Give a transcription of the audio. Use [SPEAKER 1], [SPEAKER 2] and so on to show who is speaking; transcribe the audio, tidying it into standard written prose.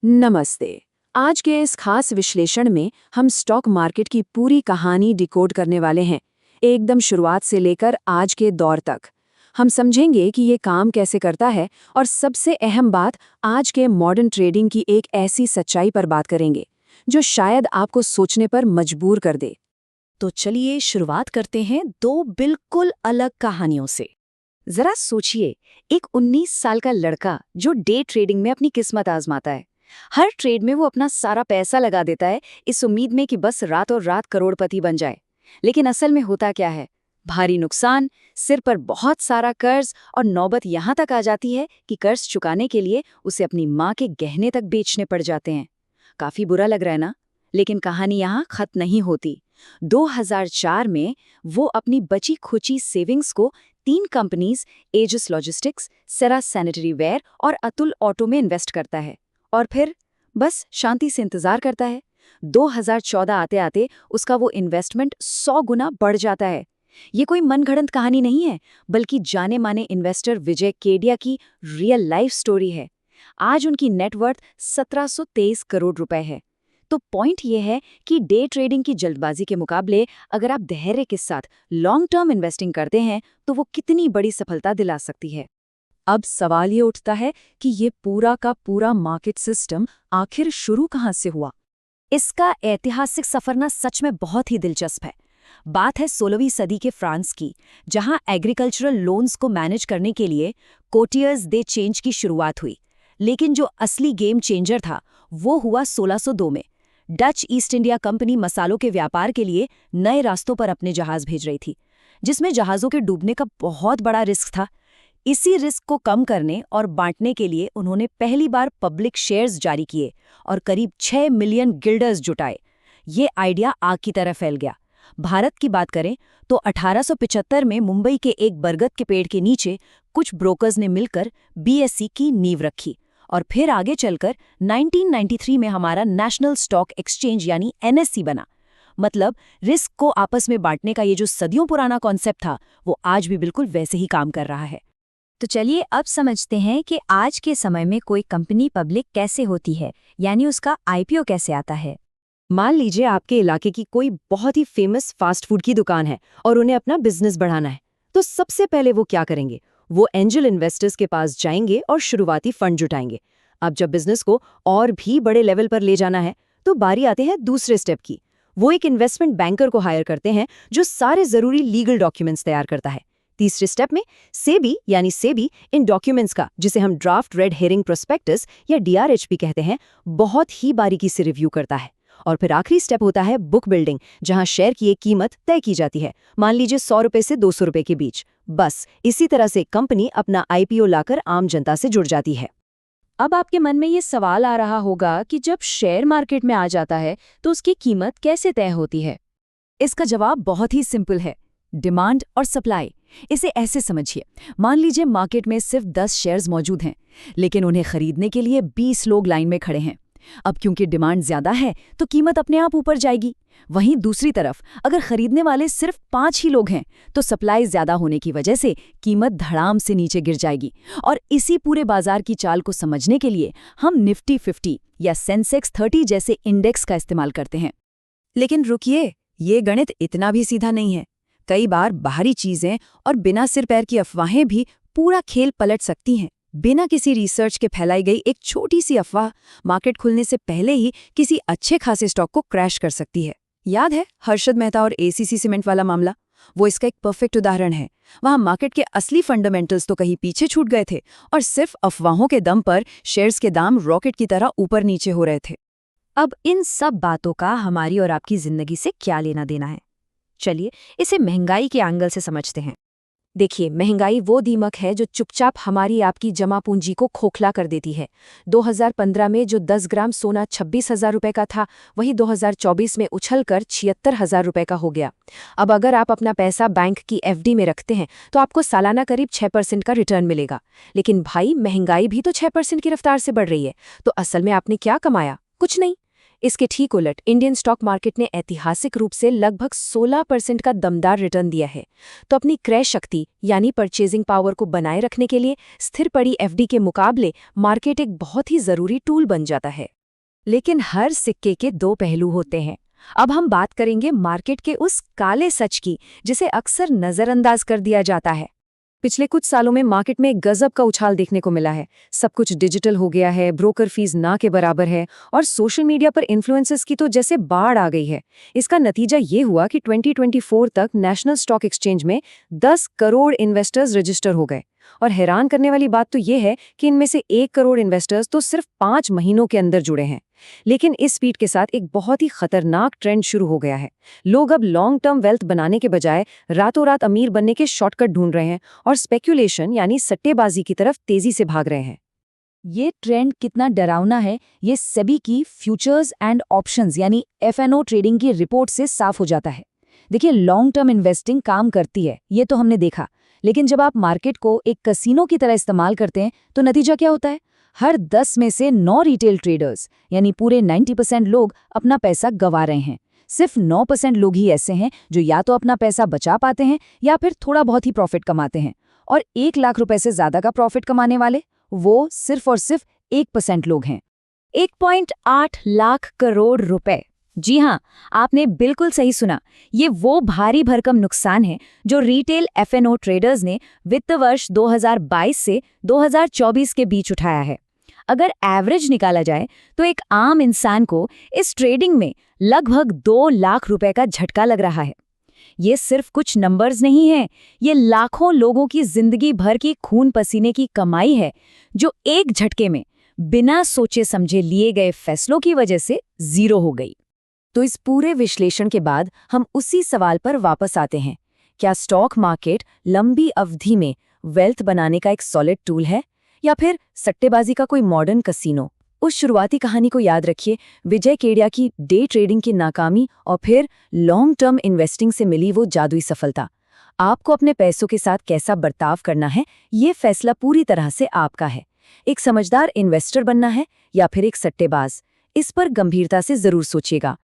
[SPEAKER 1] नमस्ते। आज के इस खास विश्लेषण में हम स्टॉक मार्केट की पूरी कहानी डिकोड करने वाले हैं, एकदम शुरुआत से लेकर आज के दौर तक। हम समझेंगे कि ये काम कैसे करता है और सबसे अहम बात, आज के मॉडर्न ट्रेडिंग की एक ऐसी सच्चाई पर बात करेंगे जो शायद आपको सोचने पर मजबूर कर दे।
[SPEAKER 2] तो चलिए शुरुआत करते हैं दो बिल्कुल अलग कहानियों से। जरा सोचिए, एक 19 साल का लड़का जो डे ट्रेडिंग में अपनी किस्मत आजमाता है। हर ट्रेड में वो अपना सारा पैसा लगा देता है, इस उम्मीद में कि बस रातों रात करोड़पति बन जाए। लेकिन असल में होता क्या है? भारी नुकसान, सिर पर बहुत सारा कर्ज, और नौबत यहाँ तक आ जाती है कि कर्ज चुकाने के लिए उसे अपनी माँ के गहने तक बेचने पड़ जाते हैं। काफी बुरा लग रहा है ना? लेकिन कहानी यहाँ खत्म नहीं होती। 2004 में वो अपनी बची खुची सेविंग्स को 3 कंपनीज, एजिस लॉजिस्टिक्स, सेरा सैनिटरी वेयर और अतुल ऑटो में इन्वेस्ट करता है। और फिर बस शांति से इंतजार करता है। 2014 आते आते उसका वो इन्वेस्टमेंट 100 गुना बढ़ जाता है। ये कोई मनगढ़ंत कहानी नहीं है, बल्कि जाने माने इन्वेस्टर विजय केडिया की रियल लाइफ स्टोरी है। आज उनकी नेटवर्थ 1723 करोड़ रुपए है। तो पॉइंट ये है कि डे ट्रेडिंग की जल्दबाजी के मुकाबले अगर आप धैर्य के साथ लॉन्ग टर्म इन्वेस्टिंग करते हैं तो वो कितनी बड़ी सफलता दिला सकती है।
[SPEAKER 1] अब सवाल ये उठता है कि ये पूरा का पूरा मार्केट सिस्टम आखिर शुरू कहाँ से हुआ।
[SPEAKER 2] इसका ऐतिहासिक सफर ना सच में बहुत ही दिलचस्प है। बात है 16वीं सदी के फ्रांस की, जहां एग्रीकल्चरल लोन्स को मैनेज करने के लिए कोटियर्स दे चेंज की शुरुआत हुई। लेकिन जो असली गेम चेंजर था वो हुआ 1602 में। डच ईस्ट इंडिया कंपनी मसालों के व्यापार के लिए नए रास्तों पर अपने जहाज भेज रही थी, जिसमें जहाज़ों के डूबने का बहुत बड़ा रिस्क था। इसी रिस्क को कम करने और बांटने के लिए उन्होंने पहली बार पब्लिक शेयर्स जारी किए और करीब 6 मिलियन गिल्डर्स जुटाए। ये आइडिया आग की तरह फैल गया। भारत की बात करें तो 1875 में मुंबई के एक बरगद के पेड़ के नीचे कुछ ब्रोकर्स ने मिलकर बीएसई की नींव रखी। और फिर आगे चलकर 1993 में हमारा नेशनल स्टॉक एक्सचेंज यानी एनएससी बना। मतलब रिस्क को आपस में बांटने का ये जो सदियों पुराना कॉन्सेप्ट था, वो आज भी बिल्कुल वैसे ही काम कर रहा है।
[SPEAKER 3] तो चलिए अब समझते हैं कि आज के समय में कोई कंपनी पब्लिक कैसे होती है, यानी उसका आईपीओ कैसे आता है।
[SPEAKER 2] मान लीजिए आपके इलाके की कोई बहुत ही फेमस फास्ट फूड की दुकान है और उन्हें अपना बिजनेस बढ़ाना है। तो सबसे पहले वो क्या करेंगे? वो एंजल इन्वेस्टर्स के पास जाएंगे और शुरुआती फंड जुटाएंगे। अब जब बिजनेस को और भी बड़े लेवल पर ले जाना है तो बारी आते हैं दूसरे स्टेप की। वो एक इन्वेस्टमेंट बैंकर को हायर करते हैं जो सारे जरूरी लीगल डॉक्यूमेंट्स तैयार करता है। तीसरे स्टेप में सेबी इन डॉक्यूमेंट्स का, जिसे हम ड्राफ्ट रेड हेरिंग प्रोस्पेक्टस या डीआरएच भी कहते हैं, बहुत ही बारीकी से रिव्यू करता है। और फिर आखिरी स्टेप होता है बुक बिल्डिंग, जहां शेयर की एक कीमत तय की जाती है, मान लीजिए 100 रुपए से 200 रुपए के बीच। बस इसी तरह से कंपनी अपना आईपीओ लाकर आम जनता से जुड़ जाती है।
[SPEAKER 1] अब आपके मन में ये सवाल आ रहा होगा कि जब शेयर मार्केट में आ जाता है तो उसकी कीमत कैसे तय होती है।
[SPEAKER 2] इसका जवाब बहुत ही सिंपल है, डिमांड और सप्लाई। इसे ऐसे समझिए, मान लीजिए मार्केट में सिर्फ 10 शेयर्स मौजूद हैं, लेकिन उन्हें खरीदने के लिए 20 लोग लाइन में खड़े हैं। अब क्योंकि डिमांड ज्यादा है तो कीमत अपने आप ऊपर जाएगी। वहीं दूसरी तरफ अगर खरीदने वाले सिर्फ 5 ही लोग हैं तो सप्लाई ज्यादा होने की वजह से कीमत धड़ाम से नीचे गिर जाएगी। और इसी पूरे बाजार की चाल को समझने के लिए हम निफ्टी 50 या सेंसेक्स 30 जैसे इंडेक्स का इस्तेमाल करते हैं।
[SPEAKER 1] लेकिन रुकिए, ये गणित इतना भी सीधा नहीं है। कई बार बाहरी चीजें और बिना सिर पैर की अफवाहें भी पूरा खेल पलट सकती हैं। बिना किसी रिसर्च के फैलाई गई एक छोटी सी अफवाह मार्केट खुलने से पहले ही किसी अच्छे खासे स्टॉक को क्रैश कर सकती है। याद है हर्षद मेहता और एसीसी सीमेंट वाला मामला? वो इसका एक परफेक्ट उदाहरण है। वहां मार्केट के असली फंडामेंटल्स तो कहीं पीछे छूट गए थे और सिर्फ अफवाहों के दम पर शेयर्स के दाम रॉकेट की तरह ऊपर नीचे हो रहे थे।
[SPEAKER 3] अब इन सब बातों का हमारी और आपकी जिंदगी से क्या लेना देना है? चलिए इसे महंगाई के एंगल से समझते हैं। देखिए, महंगाई वो दीमक है जो चुपचाप हमारी आपकी जमा पूंजी को खोखला कर देती है। 2015 में जो 10 ग्राम सोना 26,000 रुपए का था, वही 2024 में उछलकर 76,000 रुपए का हो गया। अब अगर आप अपना पैसा बैंक की एफडी में रखते हैं तो आपको सालाना करीब 6% का रिटर्न मिलेगा। लेकिन भाई, महंगाई भी तो 6% की रफ्तार से बढ़ रही है, तो असल में आपने क्या कमाया? कुछ नहीं। इसके ठीक उलट इंडियन स्टॉक मार्केट ने ऐतिहासिक रूप से लगभग 16% का दमदार रिटर्न दिया है। तो अपनी क्रय शक्ति यानी परचेजिंग पावर को बनाए रखने के लिए स्थिर पड़ी एफडी के मुकाबले मार्केट एक बहुत ही जरूरी टूल बन जाता है। लेकिन हर सिक्के के दो पहलू होते हैं। अब हम बात करेंगे मार्केट के उस काले सच की जिसे अक्सर नजरअंदाज कर दिया जाता है। पिछले कुछ सालों में मार्केट में एक गजब का उछाल देखने को मिला है। सब कुछ डिजिटल हो गया है, ब्रोकर फीस ना के बराबर है और सोशल मीडिया पर इन्फ्लुएंसर्स की तो जैसे बाढ़ आ गई है। इसका नतीजा ये हुआ कि 2024 तक नेशनल स्टॉक एक्सचेंज में 10 करोड़ इन्वेस्टर्स रजिस्टर हो गए। और हैरान करने वाली बात तो ये है कि इनमें से 1 करोड़ इन्वेस्टर्स तो सिर्फ 5 महीनों के अंदर जुड़े हैं। लेकिन इस स्पीड के साथ एक बहुत ही खतरनाक ट्रेंड शुरू हो गया है। लोग अब लॉन्ग टर्म वेल्थ बनाने के बजाय रातों रात अमीर बनने के शॉर्टकट ढूंढ रहे हैं और स्पेक्यूलेशन यानी सट्टेबाजी की तरफ तेजी से भाग रहे हैं।
[SPEAKER 2] ये ट्रेंड कितना डरावना है, ये सेबी की फ्यूचर्स एंड ऑप्शंस यानी FNO ट्रेडिंग की रिपोर्ट से साफ हो जाता है। देखिए, लॉन्ग टर्म इन्वेस्टिंग काम करती है, ये तो हमने देखा, लेकिन जब आप मार्केट को एक कसिनो की तरह इस्तेमाल करते हैं तो नतीजा क्या होता है? हर 10 में से 9 रिटेल ट्रेडर्स यानी पूरे 90% लोग अपना पैसा गंवा रहे हैं। सिर्फ 9% लोग ही ऐसे हैं जो या तो अपना पैसा बचा पाते हैं या फिर थोड़ा बहुत ही प्रॉफिट कमाते हैं। और 1 लाख रुपए से ज्यादा का प्रॉफिट कमाने वाले वो सिर्फ और सिर्फ 1% लोग हैं। 1.8 लाख करोड़ रुपए, जी हाँ, आपने बिल्कुल सही सुना। ये वो भारी भरकम नुकसान है जो रिटेल FNO ट्रेडर्स ने वित्त वर्ष 2022 से 2024 के बीच उठाया है। अगर एवरेज निकाला जाए तो एक आम इंसान को इस ट्रेडिंग में लगभग 2 लाख रुपए का झटका लग रहा है। ये सिर्फ कुछ नंबर्स नहीं है, ये लाखों लोगों की जिंदगी भर की खून पसीने की कमाई है जो एक झटके में बिना सोचे समझे लिए गए फैसलों की वजह से जीरो हो गई।
[SPEAKER 3] तो इस पूरे विश्लेषण के बाद हम उसी सवाल पर वापस आते हैं, क्या स्टॉक मार्केट लंबी अवधि में वेल्थ बनाने का एक सॉलिड टूल है या फिर सट्टेबाजी का कोई मॉडर्न कसिनो? उस शुरुआती कहानी को याद रखिए, विजय केडिया की डे ट्रेडिंग की नाकामी और फिर लॉन्ग टर्म इन्वेस्टिंग से मिली वो जादुई सफलता। आपको अपने पैसों के साथ कैसा बर्ताव करना है, ये फैसला पूरी तरह से आपका है। एक समझदार इन्वेस्टर बनना है या फिर एक सट्टेबाज, इस पर गंभीरता से जरूर सोचिएगा।